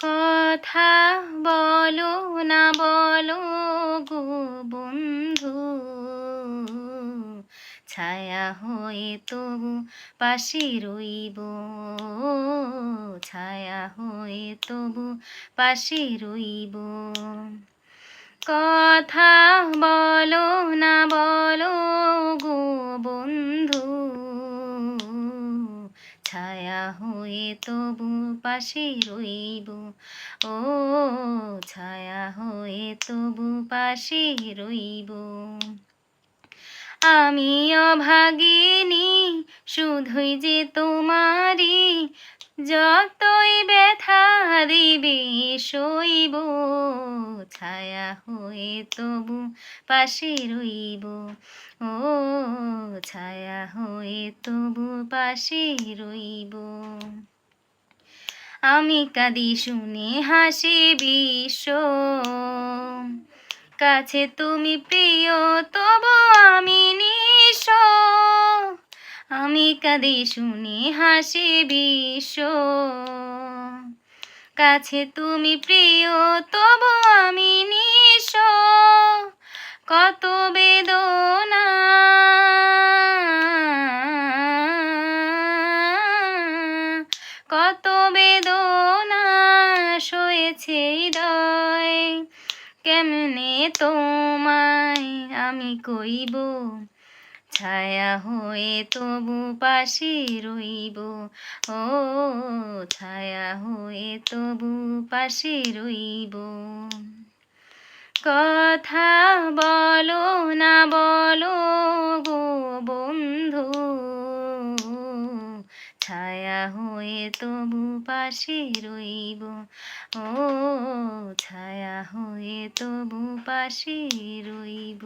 কথা বলো না বলো গো বন্ধু, ছায়া হয়ে তবু পাশে রইব, ছায়া হয়ে তবু পাশে রইব। কথা বলো না বলো গো বন্ধু, ছায়া হয়ে তবু পাশে রইব, ও ছায়া হয়ে তবু পাশে রইব। আমি অভাগিনী শুধুই যে তোমারই, যতই ব্যথা দিবে সইব, ছায়া হয়ে তবু পাশে রইব, ও ছায়া হয়ে তবু পাশে রইব। আমি কাঁদি শুনে হাসি বিশ্ব, কাছে তুমি প্রিয় তবু আমি নিঃস্ব। আমি কাঁদি শুনে হাসি বিশ্ব, কাছে তুমি প্রিয় তবু আমি নিঃস্ব। কত বেদনা কত বেদনা সয়েছে হৃদয়, কেমনে তোমায় আমি কইব, ছায়া হয়ে তবু পাশে রইব, ও ছায়া হয়ে তবু পাশে রইব। কথা বলো না বলো গো বন্ধু, ছায়া হয়ে তবু পাশে রইব, ও ছায়া হয়ে তবু পাশে রইব।